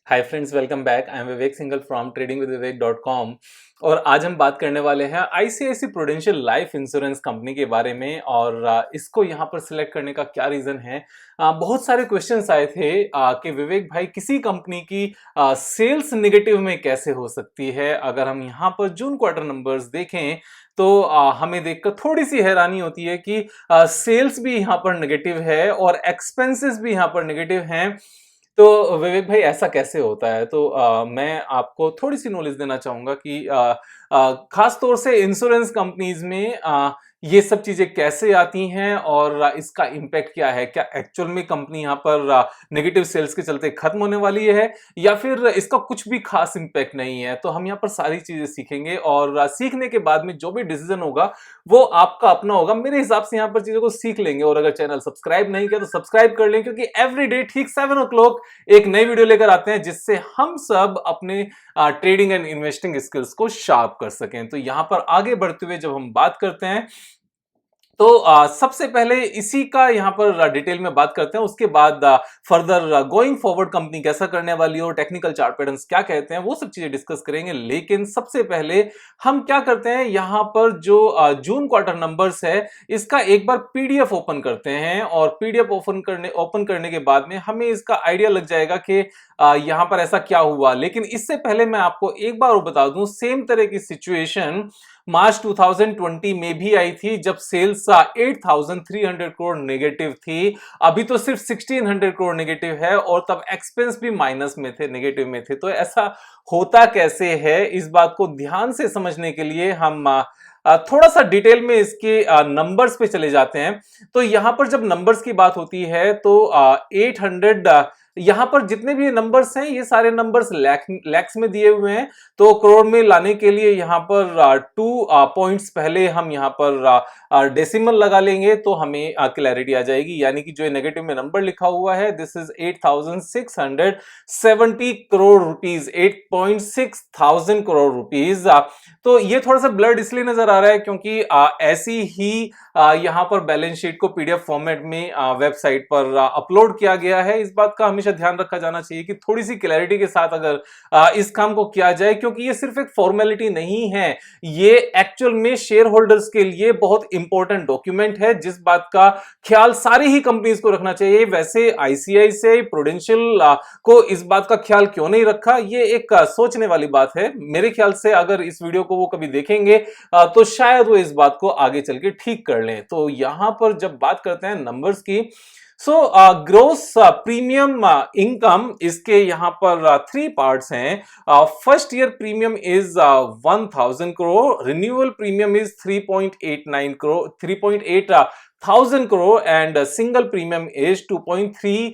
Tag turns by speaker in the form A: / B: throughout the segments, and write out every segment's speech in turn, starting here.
A: Hi friends, welcome back. I am Vivek Singhal from tradingwithvivek.com। और आज हम बात करने वाले हैं ICICI prudential life insurance company के बारे में। और इसको यहाँ पर सिलेक्ट करने का क्या रीज़न है। बहुत सारे क्वेश्चंस आए थे कि विवेक भाई, किसी कंपनी की सेल्स नेगेटिव में कैसे हो सकती है। अगर हम यहाँ पर जून क्वार्टर नंबर्स देखें तो हमें देखकर थोड़ी सी हैरानी होती है कि सेल्स भी यहाँ पर नेगेटिव है और एक्सपेंसेस भी यहाँ पर नेगेटिव हैं। तो विवेक भाई, ऐसा कैसे होता है? तो मैं आपको थोड़ी सी नॉलेज देना चाहूंगा कि खास तौर से इंश्योरेंस कंपनीज में ये सब चीजें कैसे आती हैं और इसका इम्पैक्ट क्या है। क्या एक्चुअल में कंपनी यहाँ पर नेगेटिव सेल्स के चलते खत्म होने वाली है या फिर इसका कुछ भी खास इम्पैक्ट नहीं है। तो हम यहाँ पर सारी चीजें सीखेंगे और सीखने के बाद में जो भी डिसीजन होगा वो आपका अपना होगा। मेरे हिसाब से यहाँ पर चीजों को सीख लेंगे। और अगर चैनल सब्सक्राइब नहीं किया तो सब्सक्राइब कर लें, क्योंकि एवरी डे ठीक 7 o'clock एक नई वीडियो लेकर आते हैं जिससे हम सब अपने ट्रेडिंग एंड इन्वेस्टिंग स्किल्स को शार्प कर सकें। तो यहां पर आगे बढ़ते हुए जब हम बात करते हैं तो सबसे पहले इसी का यहाँ पर डिटेल में बात करते हैं। उसके बाद फर्दर गोइंग फॉरवर्ड कंपनी कैसा करने वाली हो, टेक्निकल चार्ट पैटर्न्स क्या कहते हैं, वो सब चीजें डिस्कस करेंगे। लेकिन सबसे पहले हम क्या करते हैं, यहाँ पर जो जून क्वार्टर नंबर्स है इसका एक बार पीडीएफ ओपन करते हैं। और पीडीएफ ओपन करने के बाद में हमें इसका आइडिया लग जाएगा कि यहाँ पर ऐसा क्या हुआ। लेकिन इससे पहले मैं आपको एक बार बता दूं, सेम तरह की सिचुएशन मार्च 2020 में भी आई थी, जब सेल्स 8,300 करोड़ नेगेटिव थी। अभी तो सिर्फ 1,600 करोड़ नेगेटिव है और तब एक्सपेंस भी माइनस में थे, नेगेटिव में थे। तो ऐसा होता कैसे है, इस बात को ध्यान से समझने के लिए हम थोड़ा सा डिटेल में इसके नंबर्स पे चले जाते हैं। तो यहां पर जब नंबर्स की बात होती है तो 800 यहां पर जितने भी नंबर्स हैं ये सारे नंबर्स लैक्स में दिए हुए हैं। तो करोड़ में लाने के लिए यहां पर 2 पॉइंट्स पहले हम यहां पर डेसिमल लगा लेंगे तो हमें क्लैरिटी आ जाएगी। यानी कि जो नेगेटिव में नंबर लिखा हुआ है, this is 8,670 crore rupees, 8.6 thousand crore rupees. तो ये थोड़ा सा ब्लर्ड इसलिए नजर आ रहा है क्योंकि ऐसी ही यहां पर बैलेंस शीट को पीडीएफ फॉर्मेट में वेबसाइट पर अपलोड किया गया है। इस बात का हमेशा ध्यान रखा जाना चाहिए कि थोड़ी सी क्लैरिटी के साथ अगर इस काम को किया जाए, क्योंकि ये सिर्फ एक फॉर्मेलिटी नहीं है, ये एक्चुअल में शेयर होल्डर्स के लिए बहुत इंपॉर्टेंट डॉक्यूमेंट है, जिस बात का ख्याल सारी ही कंपनीज को रखना चाहिए। वैसे आईसीआईसीआई प्रूडेंशियल को इस बात का ख्याल क्यों नहीं रखा, ये एक सोचने वाली बात है। मेरे ख्याल से अगर इस वीडियो को वो कभी देखेंगे तो शायद वो इस बात को आगे चल के ठीक कर लें। तो यहां पर जब बात करते हैं नंबर्स की, सो ग्रोस प्रीमियम इनकम, इसके यहां पर 3 पार्ट्स हैं। First year premium is 1,000 crore, renewal premium is 3.89 crore, 3.8 thousand crore, and single premium is 2.3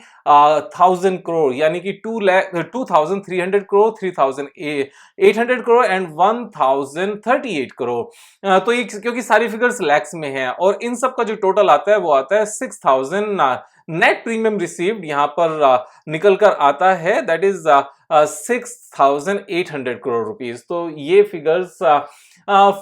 A: thousand crore. यानी कि 2,300 करोड़, 3,800 करोड़ एंड 1,038 करोड़। तो ये क्योंकि सारी फिगर्स लैक्स में है और इन सब का जो टोटल आता है वो आता है 6,000 नेट प्रीमियम रिसीव्ड यहां पर निकल कर आता है, दैट इज 6,800 करोड़ रुपीज। तो ये फिगर्स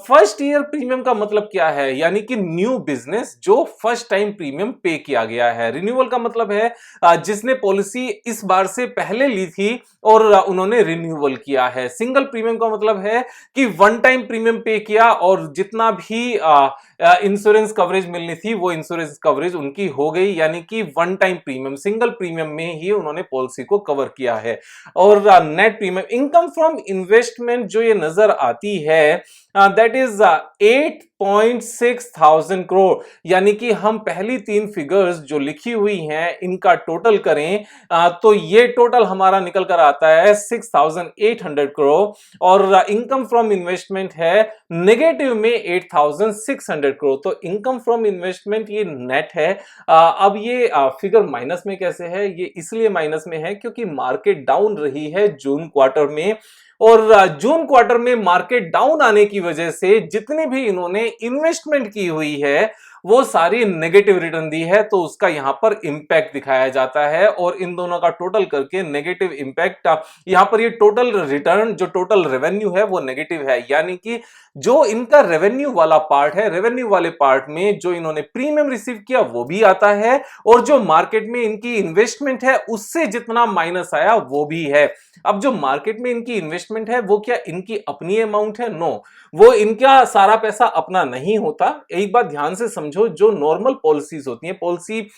A: फर्स्ट ईयर प्रीमियम का मतलब क्या है, यानी कि न्यू बिजनेस जो फर्स्ट टाइम प्रीमियम पे किया गया है। रिन्यूअल का मतलब है जिसने पॉलिसी इस बार से पहले ली थी और उन्होंने रिन्यूअल किया है। सिंगल प्रीमियम का मतलब है कि वन टाइम प्रीमियम पे किया और जितना भी इंश्योरेंस कवरेज मिलनी थी वो इंश्योरेंस कवरेज उनकी हो गई, यानी कि one time premium, single premium में ही उन्होंने पॉलिसी को कवर किया है। और net premium income from investment जो ये नजर आती है, दैट इज 8.6 थाउजेंड करोड़। यानी कि हम पहली 3 फिगर्स जो लिखी हुई हैं इनका टोटल करें तो ये टोटल हमारा निकल कर आता है 6,800 करोड़। और इनकम फ्रॉम इन्वेस्टमेंट है नेगेटिव में 8,600 करोड़। तो इनकम फ्रॉम इन्वेस्टमेंट ये नेट है। अब ये फिगर माइनस में कैसे है? ये इसलिए माइनस में है क्योंकि मार्केट डाउन रही है जून क्वार्टर में, और जून क्वार्टर में मार्केट डाउन आने की वजह से जितनी भी इन्होंने इन्वेस्टमेंट की हुई है वो सारी नेगेटिव रिटर्न दी है, तो उसका यहां पर इंपैक्ट दिखाया जाता है और इन दोनों का टोटल करके नेगेटिव इंपैक्ट यहां पर ये टोटल रिटर्न जो टोटल रेवेन्यू है वो नेगेटिव है। यानी कि जो इनका रेवेन्यू वाला पार्ट है, रेवेन्यू वाले पार्ट में जो इन्होंने प्रीमियम रिसीव किया वो भी आता है और जो मार्केट में इनकी इन्वेस्टमेंट है उससे जितना माइनस आया वो भी है। अब जो मार्केट में इनकी इन्वेस्टमेंट है वो क्या इनकी अपनी अमाउंट है? नो, वो इनका सारा पैसा अपना नहीं होता। एक बात ध्यान से समझो, जो नॉर्मल पॉलिसीज होती हैं, पॉलिसी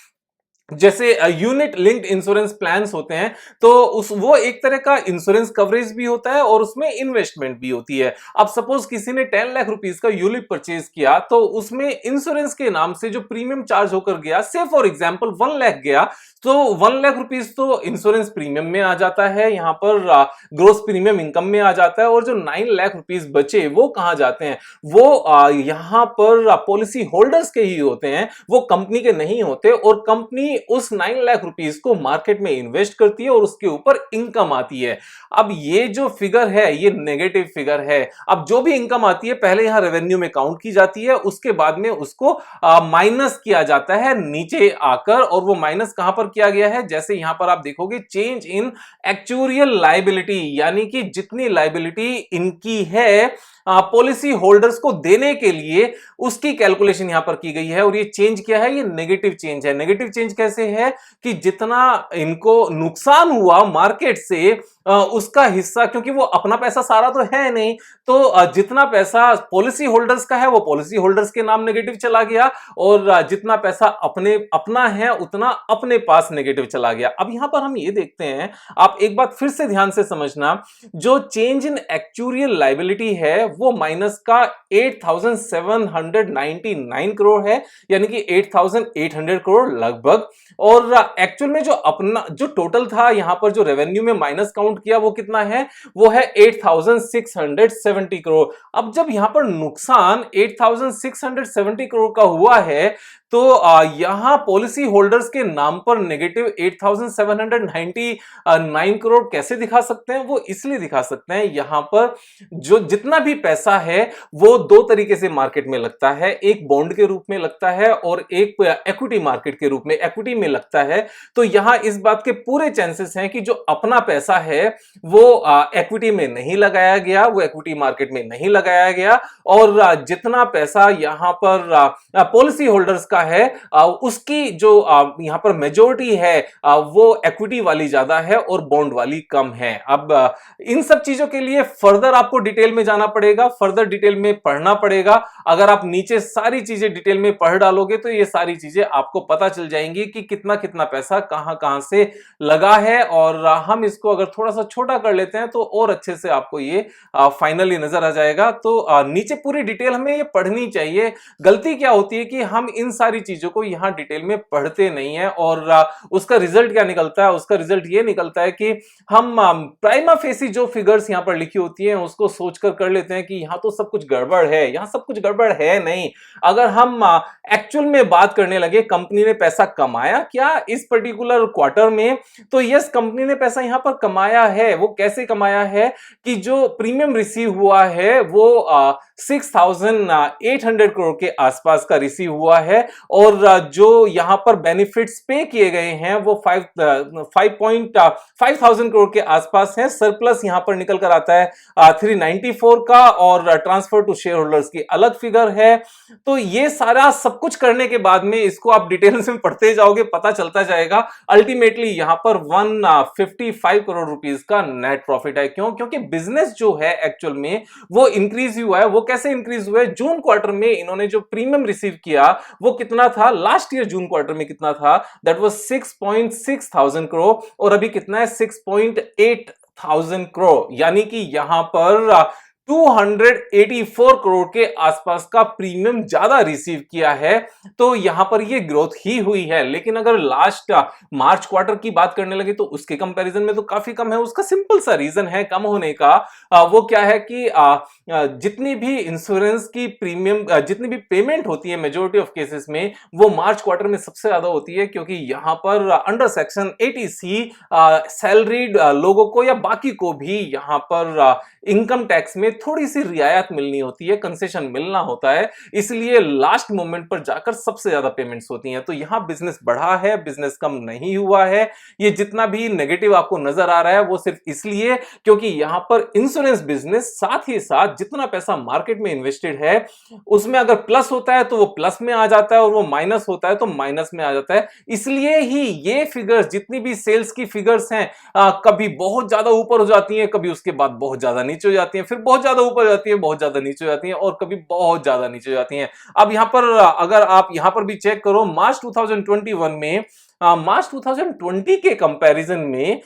A: जैसे यूनिट लिंक्ड इंश्योरेंस प्लान्स होते हैं, तो उस वो एक तरह का इंश्योरेंस कवरेज भी होता है और उसमें इन्वेस्टमेंट भी होती है। अब सपोज किसी ने 10 लाख रुपीस का यूलिप परचेज किया, तो उसमें इंश्योरेंस के नाम से जो प्रीमियम चार्ज होकर गया, से फॉर एग्जांपल 1 लाख गया, तो 1 लाख रुपीस तो इंश्योरेंस प्रीमियम में आ जाता है, यहां पर ग्रोस प्रीमियम इनकम में आ जाता है, और जो 9 लाख रुपीस बचे वो कहां जाते हैं? वो यहां पर पॉलिसी होल्डर्स के ही होते हैं, वो कंपनी के नहीं होते। और कंपनी उस 9 लाख रुपीस को मार्केट में इन्वेस्ट करती है और उसके ऊपर इनकम आती है। अब ये जो फिगर है ये नेगेटिव फिगर है। अब जो भी इनकम आती है पहले यहां रेवेन्यू में काउंट की जाती है, उसके बाद में उसको माइनस किया जाता है नीचे आकर, और वो माइनस कहां पर किया गया है? जैसे यहां पर आप देखोगे चेंज इन एक्चुरियल लायबिलिटी, यानी कि जितनी लायबिलिटी इनकी है पॉलिसी होल्डर्स को देने के लिए, उसकी कैलकुलेशन यहां पर की गई है। और ये चेंज क्या है? ये नेगेटिव चेंज है। नेगेटिव चेंज कैसे है? कि जितना इनको नुकसान हुआ मार्केट से उसका हिस्सा, क्योंकि वो अपना पैसा सारा तो है नहीं, तो जितना पैसा पॉलिसी होल्डर्स का है वो पॉलिसी होल्डर्स के नाम नेगेटिव चला गया, और जितना पैसा अपना है उतना अपने पास नेगेटिव चला गया। अब यहां पर हम ये देखते हैं, आप एक बात फिर से ध्यान से समझना, जो चेंज इन एक्चुरियल लायबिलिटी है वो माइनस का 8799 करोड़ है, यानी कि 8800 करोड़ लगभग। और एक्चुअल में जो अपना जो टोटल था यहां पर जो रेवेन्यू में माइनस काउंट किया वो कितना है? वो है 8670 करोड़। अब जब यहां पर नुकसान 8670 करोड़ का हुआ है, तो यहां पॉलिसी होल्डर्स के नाम पर नेगेटिव 8799 करोड़ कैसे दिखा सकते हैं? वो इसलिए दिखा सकते हैं, यहां पर जो जितना भी पैसा है वो दो तरीके से मार्केट में लगता है, एक बॉन्ड के रूप में लगता है और एक इक्विटी मार्केट के रूप में, इक्विटी में लगता है। तो यहां इस बात के पूरे चांसेस हैं कि जो अपना पैसा है वो इक्विटी में नहीं लगाया गया, वो इक्विटी मार्केट में नहीं लगाया गया, और जितना पैसा यहां पर पॉलिसी होल्डर्स का है उसकी जो यहां पर मेजॉरिटी है वो इक्विटी वाली ज्यादा है और बॉन्ड वाली कम है। अब इन सब चीजों के लिए फर्दर आपको डिटेल में जाना पड़ेगा, फर्दर डिटेल में पढ़ना पड़ेगा। अगर आप नीचे सारी चीजें डिटेल में पढ़ डालोगे तो ये सारी चीजें आपको पता चल जाएंगी कि कितना कितना पैसा कहां कहां से लगा है। और हम इसको अगर थोड़ा सा छोटा कर लेते हैं तो और अच्छे से आपको ये फाइनली नजर आ जाएगा। तो नीचे पूरी डिटेल हमें ये पढ़नी चाहिए। गलती क्या होती है कि हम इन सारी चीजों को यहां डिटेल में पढ़ते नहीं है, और उसका रिजल्ट क्या निकलता है? उसका रिजल्ट ये निकलता है कि हम प्राइमा फेसी जो फिगर्स यहां पर लिखी होती हैं उसको सोचकर कर लेते हैं कि यहां तो सब कुछ गड़बड़ है। यहां सब कुछ गड़बड़ है नहीं। अगर हम एक्चुअल में बात करने लगे, कंपनी ने पैसा कमाया क्या इस पर्टिकुलर क्वार्टर में? तो यस, कंपनी ने पैसा यहां पर कमाया है। वो कैसे कमाया है? कि जो प्रीमियम रिसीव हुआ है वो 6800 करोड़ के आसपास का रिसीव हुआ है, और जो यहां पर बेनिफिट्स पे किए गए हैं वो 5000 करोड़ के आसपास है। सरप्लस यहां पर निकल कर आता है 394 का, और ट्रांसफर टू शेयर होल्डर्स की अलग फिगर है। तो ये सारा सब कुछ करने के बाद में इसको आप डिटेल्स में पढ़ते जाओगे, पता चलता जाएगा। अल्टीमेटली यहां पर 155 करोड़ रुपीस का नेट प्रॉफिट है। क्यों? क्योंकि बिजनेस जो है एक्चुअल में वो इंक्रीज हुआ है। वो कैसे इंक्रीज हुआ है? जून क्वार्टर में इन्होंने जो प्रीमियम रिसीव किया वो कितना था? लास्ट ईयर जून क्वार्टर में कितना था? दैट वाज 6.6 थाउजेंड करोड़, और अभी कितना है? 6.8 थाउजेंड करोड़, यानी कि यहां पर 284 करोड़ के आसपास का प्रीमियम ज्यादा रिसीव किया है। तो यहां पर ये ग्रोथ ही हुई है। लेकिन अगर लास्ट मार्च क्वार्टर की बात करने लगे तो उसके कंपैरिजन में तो काफी कम है। उसका सिंपल सा रीजन है कम होने का, वो क्या है कि जितनी भी इंश्योरेंस की प्रीमियम, जितनी भी पेमेंट होती है मेजॉरिटी ऑफ केसेस में, वो मार्च क्वार्टर में सबसे ज्यादा होती है, क्योंकि यहां पर अंडर सेक्शन 80C सैलरीड लोगों को या बाकी को भी यहां पर इनकम टैक्स में थोड़ी सी रियायत मिलनी होती है, कंसेशन मिलना होता है, इसलिए लास्ट मोमेंट पर जाकर सबसे ज्यादा पेमेंट्स होती हैं। तो यहां बिजनेस बढ़ा है, बिजनेस कम नहीं हुआ है। ये जितना भी नेगेटिव आपको नजर आ रहा है वो सिर्फ इसलिए क्योंकि यहां पर इंश्योरेंस बिजनेस साथ ही साथ जितना पैसा मार्केट में इन्वेस्टेड है उसमें अगर प्लस होता है तो वो प्लस में आ जाता है और वो माइनस होता है तो माइनस में आ जाता है। इसलिए ही ये फिगर्स, जितनी भी सेल्स की फिगर्स हैं, कभी बहुत ज्यादा ऊपर हो जाती हैं, कभी उसके बाद बहुत ज्यादा नीचे हो जाती हैं, फिर बहुत ज्यादा ऊपर हो जाती है, बहुत ज्यादा नीचे हो जाती हैं और कभी बहुत ज्यादा नीचे हो जाती हैं। अब यहां पर अगर आप यहां पर भी चेक करो, मार्च 2021 में मार्च 2020 के कंपैरिजन में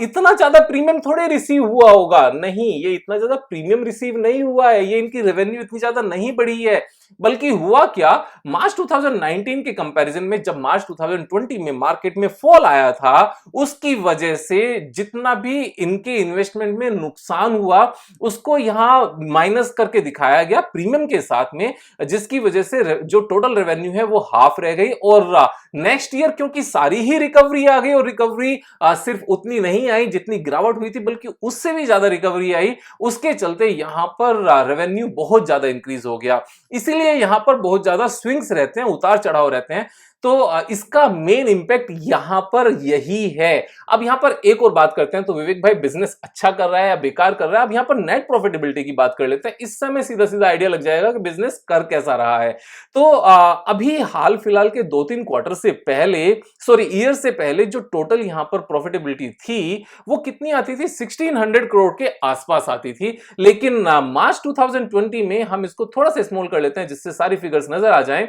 A: इतना ज्यादा प्रीमियम थोड़े रिसीव हुआ होगा। नहीं, ये इतना ज्यादा प्रीमियम रिसीव नहीं हुआ है, ये इनकी रेवेन्यू इतनी ज्यादा नहीं बढ़ी है। बल्कि हुआ क्या, मार्च 2019 के कंपैरिजन में जब मार्च 2020 में मार्केट में फॉल आया था, उसकी वजह से जितना भी इनके इन्वेस्टमेंट में नुकसान हुआ उसको यहां माइनस करके दिखाया गया प्रीमियम के साथ में, जिसकी वजह से जो टोटल रेवेन्यू है वो हाफ रह गई। और नेक्स्ट ईयर क्योंकि सारी ही रिकवरी आ गई और रिकवरी सिर्फ उतनी नहीं आई जितनी गिरावट हुई थी, बल्कि उससे भी ज्यादा रिकवरी आई, उसके चलते यहां पर रेवेन्यू बहुत ज्यादा इंक्रीज हो गया। इसीलिए यहां पर बहुत ज्यादा स्विंग्स रहते हैं, उतार चढ़ाव रहते हैं। तो इसका मेन इंपैक्ट यहां पर यही है। अब यहां पर एक और बात करते हैं, तो विवेक भाई बिजनेस अच्छा कर रहा है या बेकार कर रहा है, अब यहां पर नेट प्रॉफिटेबिलिटी की बात कर लेते हैं। इस समय सीधा सीधा आइडिया लग जाएगा कि बिजनेस कर कैसा रहा है। तो अभी हाल फिलहाल के 2-3 क्वार्टर से पहले, सॉरी ईयर से पहले, जो टोटल यहां पर प्रॉफिटेबिलिटी थी वो कितनी आती थी, 1600 करोड़ के आसपास आती थी। लेकिन मार्च 2020 में हम इसको थोड़ा सा स्मॉल कर लेते हैं जिससे सारी फिगर्स नजर आ जाएं।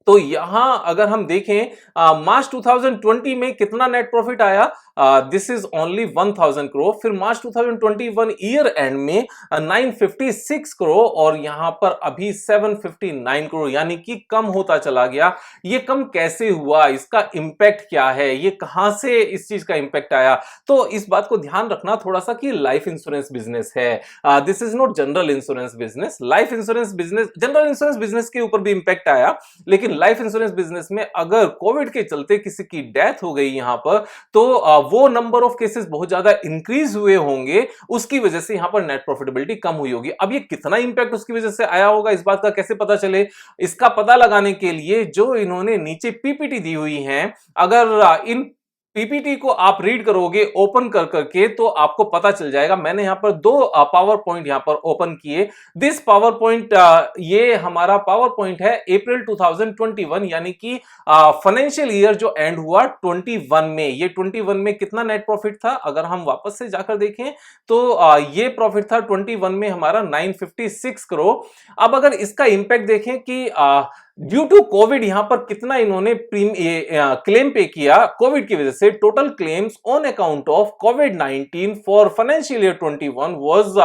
A: तो यहां अगर हम देखें मार्च 2020 में कितना नेट प्रॉफिट आया, दिस इज ओनली 1000 करोड़। फिर मार्च 2021 ईयर एंड में 956 करोड़ और यहां पर अभी 759 करोड़, यानी कि कम होता चला गया। ये कम कैसे हुआ, इसका इंपैक्ट क्या है, ये कहां से इस चीज का इंपैक्ट आया? तो इस बात को ध्यान रखना थोड़ा सा कि लाइफ इंश्योरेंस बिजनेस है, this is not general insurance business. Life insurance business, general insurance business के ऊपर भी इंपैक्ट आया, लेकिन लाइफ इंश्योरेंस बिजनेस में अगर कोविड के चलते किसी की डेथ हो गई यहां पर, तो वो नंबर ऑफ केसेस बहुत ज्यादा इंक्रीज हुए होंगे, उसकी वजह से यहां पर नेट प्रॉफिटेबिलिटी कम हुई होगी। अब ये कितना इंपैक्ट उसकी वजह से आया होगा, इस बात का कैसे पता चले? इसका पता लगाने के लिए जो इन्होंने नीचे पीपीटी दी हुई है, अगर इन पीपीटी को आप रीड करोगे ओपन कर करके तो आपको पता चल जाएगा। मैंने यहां पर 2 पावर पॉइंट यहां पर ओपन किए। दिस पावर पॉइंट, ये हमारा पावर पॉइंट है अप्रैल 2021, यानी कि फाइनेंशियल ईयर जो एंड हुआ 21 में। ये 21 में कितना नेट प्रॉफिट था, अगर हम वापस से जाकर देखें तो ये प्रॉफिट था 21 में हमारा 956 करोड़। अब अगर इसका इंपैक्ट देखें कि ड्यू टू कोविड यहां पर कितना इन्होंने क्लेम पे किया कोविड की वजह से, total claims on account of covid for financial year 21 was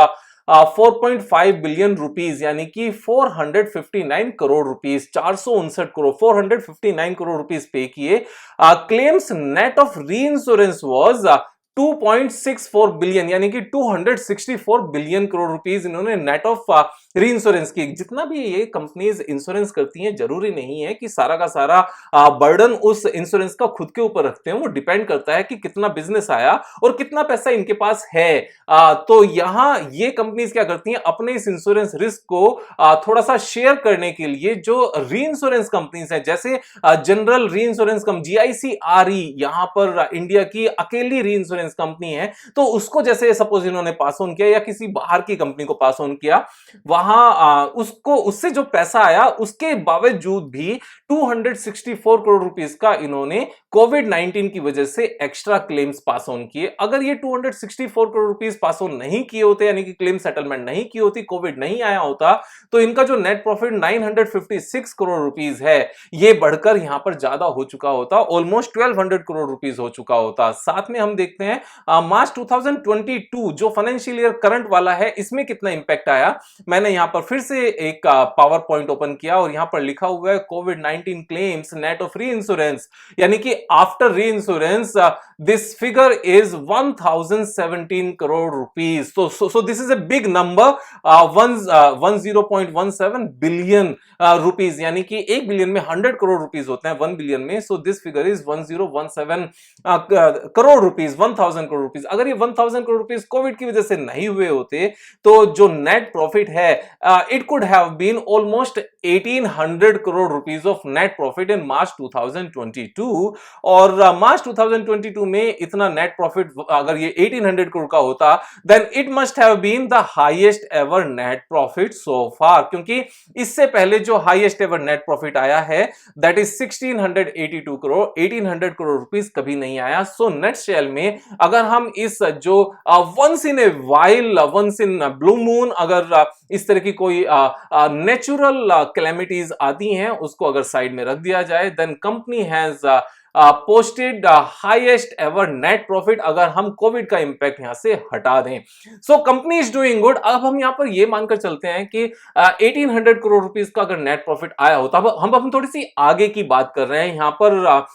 A: 4.5 billion rupees, यानी कि 459 करोड़ रुपीज, 459 करोड़, 459 करोड़ रुपीज पे किए। क्लेम्स नेट ऑफ री इंश्योरेंस वॉज 2.64 बिलियन, यानी कि 264 बिलियन करोड़ रुपीस इन्होंने नेट ऑफ री इंश्योरेंस की। जितना भी ये कंपनीज इंश्योरेंस करती हैं, जरूरी नहीं है कि सारा का सारा बर्डन उस इंश्योरेंस का खुद के ऊपर रखते हैं, वो डिपेंड करता है कि कितना बिजनेस आया और कितना पैसा इनके पास है। तो यहां ये कंपनीज क्या करती हैं, अपने इस इंश्योरेंस रिस्क को थोड़ा सा शेयर करने के लिए जो री इंश्योरेंस कंपनीज हैं, जैसे जनरल री इंश्योरेंस कंपनी GIC-RE, यहां पर इंडिया की अकेली री इंश्योरेंस कंपनी है, तो उसको जैसे सपोज इन्होंने पास ऑन किया या किसी बाहर की कंपनी को पास ऑन किया, वहां उसको उससे जो पैसा आया उसके बावजूद भी 264 करोड़ रुपीस का इन्होंने कोविड-19 की वजह से एक्स्ट्रा क्लेम्स पास ऑन किए। अगर ये 264 करोड़ रुपीस पास ऑन नहीं किए होते, यानी कि क्लेम सेटलमेंट नहीं की होती, कोविड नहीं आया होता, तो इनका जो नेट प्रॉफिट 956 करोड़ रुपीस है, ये बढ़कर यहां पर ज्यादा हो चुका होता, ऑलमोस्ट 1200 करोड़ रुपीस हो चुका होता। साथ में हम देखते हैं मार्च 2022 जो फाइनेंशियल ईयर करंट वाला है, इसमें कितना इंपैक्ट आया। मैंने यहां पर फिर से एक पावर पॉइंट ओपन किया और यहां पर लिखा हुआ है कोविड-19 claims net of reinsurance, यानी कि after reinsurance this figure is 1017 crore rupees. So this is a big number, 10.17 billion rupees, यानी कि 1 बिलियन में 100 करोड़ रुपीज होते हैं, 1 बिलियन में। So this figure is 1017 crore rupees, 1000 crore rupees. अगर ये 1000 करोड़ रुपीज कोविड की वजह से नहीं हुए होते तो जो नेट प्रॉफिट है it could have been almost 1800 crore rupees of net profit in March 2022। और मार्च 2022 में इतना नेट प्रॉफिट अगर ये 1800 करोड़ का होता then it must have been the highest ever net profit so far, क्योंकि इससे पहले जो हाईएस्ट एवर नेट प्रॉफिट आया है that is 1682 crore, 1800 crore rupees कभी नहीं आया। सो नेट शेल में अगर हम इस जो once in a while, once in blue moon, अगर इस तरह की कोई नेचुरल कैलेमिटीज आती हैं उसको अगर साइड में रख दिया जाए then company has posted highest ever net profit, अगर हम कोविड का इंपैक्ट यहां से हटा दें। So company is doing good. अब हम यहां पर यह मानकर चलते हैं कि 1800 करोड़ रुपीस का अगर नेट प्रॉफिट आया होता, हम थोड़ी सी आगे की बात कर रहे हैं यहां पर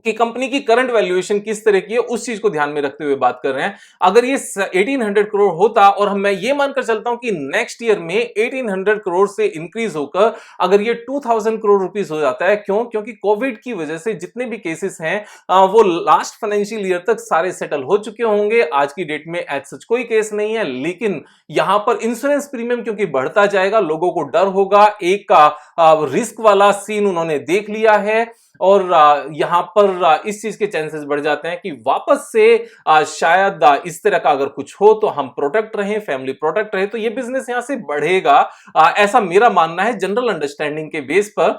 A: कि कंपनी की करंट वैल्यूएशन किस तरह की है उस चीज को ध्यान में रखते हुए बात कर रहे हैं। अगर ये 1800 करोड़ होता और मैं ये मानकर चलता हूं कि नेक्स्ट ईयर में 1800 करोड़ से इंक्रीज होकर अगर ये 2000 करोड़ रुपीस हो जाता है, क्यों? क्योंकि कोविड की वजह से जितने भी केसेस हैं वो लास्ट फाइनेंशियल ईयर तक सारे सेटल हो चुके होंगे। आज की डेट में एज सच कोई केस नहीं है, लेकिन यहां पर इंश्योरेंस प्रीमियम क्योंकि बढ़ता जाएगा, लोगों को डर होगा, एक रिस्क वाला सीन उन्होंने देख लिया है और यहां पर इस चीज के चांसेस बढ़ जाते हैं कि वापस से शायद इस तरह का अगर कुछ हो तो हम प्रोटेक्ट रहें, फैमिली प्रोटेक्ट रहे, तो ये बिजनेस यहां से बढ़ेगा, ऐसा मेरा मानना है जनरल अंडरस्टैंडिंग के बेस पर।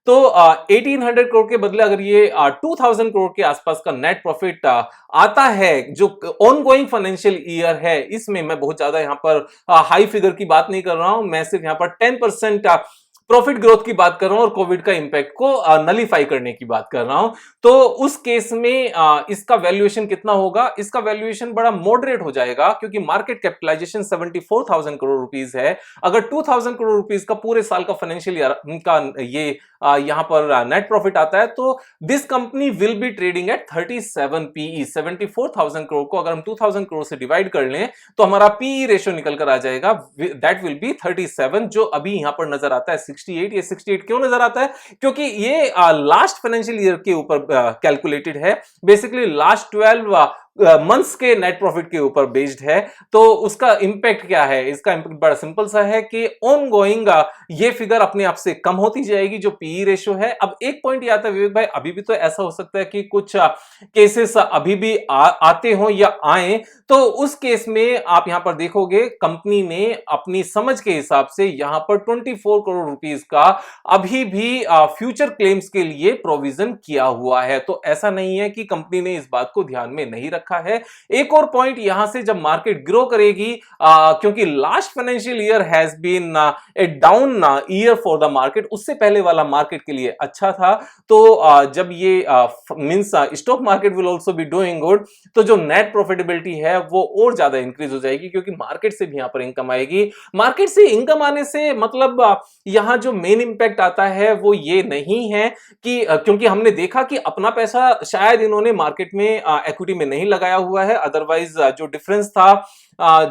A: तो 1800 करोड़ के बदले अगर ये 2000 करोड़ के आसपास का नेट प्रॉफिट आता है जो ऑनगोइंग फाइनेंशियल ईयर है, इसमें मैं बहुत ज्यादा यहां पर हाई फिगर की बात नहीं कर रहा हूं, मैं सिर्फ यहां पर 10% प्रॉफिट ग्रोथ की बात कर रहा हूं और कोविड का इंपैक्ट को नलीफाई करने की बात कर रहा हूं। तो उस केस में इसका वैल्यूएशन कितना होगा? इसका वैल्यूएशन बड़ा मॉडरेट हो जाएगा, क्योंकि मार्केट कैपिटलाइजेशन 74,000 करोड़ रुपीस है। अगर 2000 करोड़ रुपीस का पूरे साल का फाइनेंशियल ईयर का ये यहां पर नेट प्रॉफिट आता है तो this company will be trading at 37 PE. 74,000 crore को अगर हम 2000 करोड़ से डिवाइड कर लें तो हमारा पीई रेशियो निकल कर आ जाएगा, दैट विल बी 37, जो अभी यहां पर नजर आता है 68। ये 68 क्यों नजर आता है? क्योंकि ये लास्ट फाइनेंशियल ईयर के ऊपर कैलकुलेटेड है, बेसिकली लास्ट 12 मंथ्स के नेट प्रॉफिट के ऊपर बेस्ड है। तो उसका इंपैक्ट क्या है? इसका इंपैक्ट बड़ा सिंपल सा है कि ऑनगोइंग ये फिगर अपने आप से कम होती जाएगी जो पीई रेशियो है। अब एक पॉइंट ये आता है विवेक भाई, अभी भी तो ऐसा हो सकता है कि कुछ केसेस अभी भी आते हो या आए, तो उस केस में आप यहां पर देखोगे कंपनी ने अपनी समझ के हिसाब से यहां पर 24 करोड़ रुपीस का अभी भी फ्यूचर क्लेम्स के लिए प्रोविजन किया हुआ है। तो ऐसा नहीं है कि कंपनी ने इस बात को ध्यान में नहीं रखा है। एक और पॉइंट, यहां से जब मार्केट ग्रो करेगी, क्योंकि last financial year has been a down year for the market, उससे पहले वाला मार्केट के लिए अच्छा था, तो जब ये means stock market will also be doing good, तो जो नेट प्रॉफिटेबिलिटी है वो और ज्यादा इंक्रीज हो जाएगी, क्योंकि मार्केट से भी यहां पर इनकम आएगी। मार्केट से इनकम आने से मतलब यहां जो मेन इंपैक्ट आता है वो ये नहीं है कि क्योंकि हमने देखा कि अपना पैसा शायद इन्होंने मार्केट में इक्विटी में नहीं लगाया हुआ है, अदरवाइज जो डिफरेंस था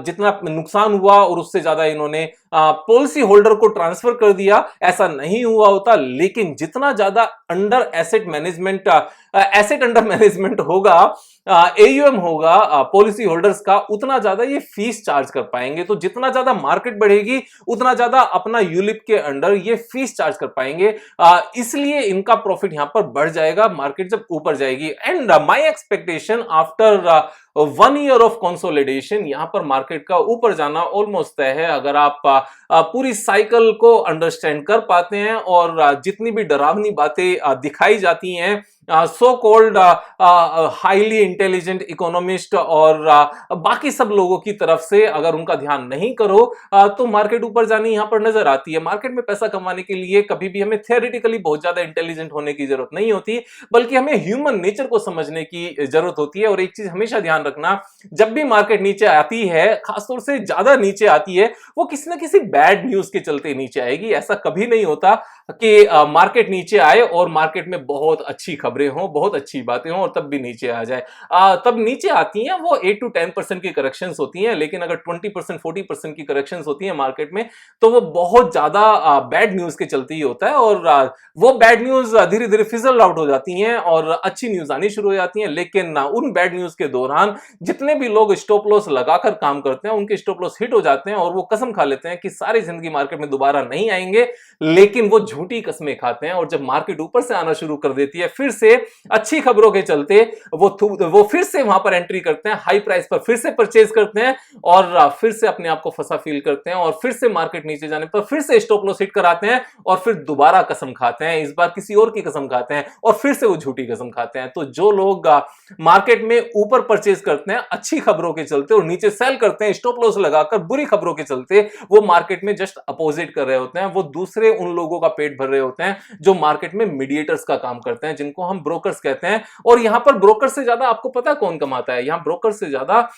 A: जितना नुकसान हुआ और उससे ज्यादा इन्होंने पॉलिसी होल्डर को ट्रांसफर कर दिया, ऐसा नहीं हुआ होता। लेकिन जितना ज्यादा under asset management asset under management होगा, एयूएम होगा पॉलिसी होल्डर्स का, उतना ज्यादा ये फीस चार्ज कर पाएंगे। तो जितना ज्यादा मार्केट बढ़ेगी उतना ज्यादा अपना यूलिप के अंडर ये फीस चार्ज कर पाएंगे, इसलिए इनका प्रॉफिट यहां पर बढ़ जाएगा मार्केट जब ऊपर जाएगी। And my expectation after 1 year of consolidation यहां पर मार्केट का ऊपर जाना ऑलमोस्ट तय है, अगर आप पूरी साइकिल को अंडरस्टैंड कर पाते हैं और जितनी भी डरावनी बातें दिखाई जाती हैं so called highly intelligent economist और बाकी सब लोगों की तरफ से अगर उनका ध्यान नहीं करो तो मार्केट ऊपर जानी यहां पर नजर आती है। मार्केट में पैसा कमाने के लिए कभी भी हमें थियोरेटिकली बहुत ज्यादा इंटेलिजेंट होने की जरूरत नहीं होती, बल्कि हमें ह्यूमन नेचर को समझने की जरूरत होती है। और एक चीज हमेशा ध्यान रखना, जब भी मार्केट नीचे आती है, खासतौर से ज्यादा नीचे आती है, वो किसी ना किसी बैड न्यूज के चलते नीचे आएगी। ऐसा कभी नहीं होता कि मार्केट नीचे आए और मार्केट में बहुत अच्छी खबरें हों, बहुत अच्छी बातें हों और तब भी नीचे आ जाए। तब नीचे आती हैं वो 8 to 10% की करेक्शंस होती हैं, लेकिन अगर 20% 40% की करेक्शंस होती हैं मार्केट में, तो वो बहुत ज्यादा बैड न्यूज के चलते ही होता है। और वो बैड न्यूज धीरे धीरे फिजल आउट हो जाती हैं और अच्छी न्यूज आनी शुरू हो जाती हैं। लेकिन उन बैड न्यूज के दौरान जितने भी लोग स्टॉप लॉस लगाकर काम करते हैं, उनके स्टॉप लॉस हिट हो जाते हैं और वो कसम खा लेते हैं कि सारी जिंदगी मार्केट में दोबारा नहीं आएंगे। लेकिन वो झूठी कस्में खाते हैं और जब मार्केट ऊपर से आना शुरू कर देती है, फिर से अच्छी खबरों के चलते वो फिर से वहां पर एंट्री करते हैं, हाई प्राइस पर फिर से परचेज करते हैं और फिर से अपने आप को फंसा फील करते हैं और फिर से मार्केट नीचे जाने पर फिर से स्टॉप लॉस हिट कराते हैं और फिर दोबारा कसम खाते हैं, इस बार किसी और की कसम खाते हैं और फिर से वो झूठी कसम खाते हैं। तो जो लोग मार्केट में ऊपर परचेज करते हैं अच्छी खबरों के चलते और नीचे सेल करते हैं स्टॉप लॉस लगाकर बुरी खबरों के चलते, वो मार्केट में जस्ट अपोजिट कर रहे होते हैं। वो दूसरे उन लोगों का पेट भर रहे होते हैं जो मार्केट में मीडिएटर्स का काम करते हैं, जिनको हम ब्रोकर्स कहते हैं। और यहां पर ब्रोकर से ज्यादा आपको पता है कौन कमाता है? यहां ब्रोकर से ज्यादा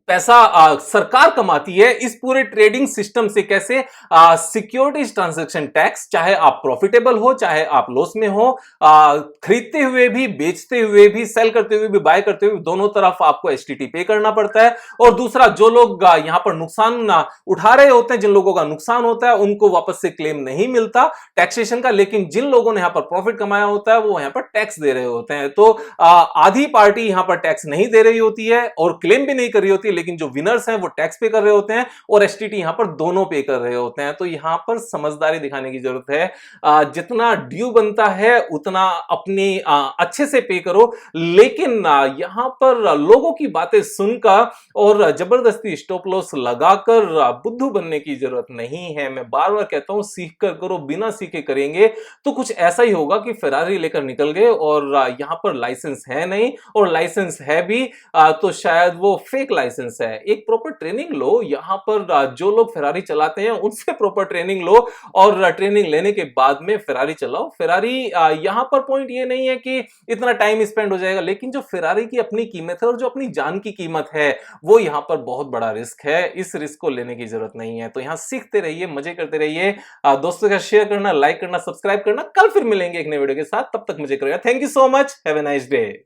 A: पैसा सरकार कमाती है इस पूरे ट्रेडिंग सिस्टम से। कैसे? सिक्योरिटीज ट्रांजैक्शन टैक्स, चाहे आप प्रॉफिटेबल हो चाहे आप लॉस में हो, खरीदते हुए भी, बेचते हुए भी, सेल करते हुए भी, बाय करते हुए, दोनों तरफ आपको एसटीटी पे करना पड़ता है। और दूसरा, जो लोग यहां पर नुकसान उठा रहे होते हैं, जिन लोगों का नुकसान होता है, उनको वापस से क्लेम नहीं मिलता टैक्सेशन का। लेकिन जिन लोगों ने यहां पर प्रॉफिट कमाया होता है, वो यहां पर टैक्स दे रहे होते हैं। तो आधी पार्टी यहां पर टैक्स नहीं दे रही होती है और क्लेम भी नहीं कर रही होती, लेकिन जो विनर्स हैं वो टैक्स पे कर रहे होते हैं और एसटीटी यहां पर दोनों पे कर रहे होते हैं। तो यहां पर समझदारी दिखाने की जरूरत है। जितना ड्यू बनता है उतना अपनी अच्छे से पे करो, लेकिन यहां पर लोगों की बातें सुनकर और जबरदस्ती स्टॉप लॉस लगाकर बुद्धू बनने की जरूरत नहीं है। मैं बार बार कहता हूं, सीख कर करो, बिना सीखे करेंगे तो कुछ ऐसा ही होगा कि फेरारी लेकर निकल गए और यहां पर लाइसेंस है नहीं, और लाइसेंस है भी तो शायद वो फेक लाइसेंस है। एक प्रॉपर ट्रेनिंग लो। यहां पर जो लोग फेरारी चलाते हैं उनसे प्रॉपर ट्रेनिंग लो और ट्रेनिंग लेने के बाद में फेरारी चलाओ। फेरारी यहां पर पॉइंट ये नहीं है कि इतना टाइम स्पेंड हो जाएगा, लेकिन जो फेरारी की अपनी कीमत है और जो अपनी जान की कीमत है, वो यहां पर बहुत बड़ा रिस्क है। इस रिस्क को लेने की जरूरत नहीं है। तो यहां सीखते रहिए, मजे करते रहिए। दोस्तों का शेयर करना, लाइक करना, सब्सक्राइब करना। कल फिर मिलेंगे एक नए वीडियो के साथ, तब तक मजे करिए। Thank you so much, have a nice day.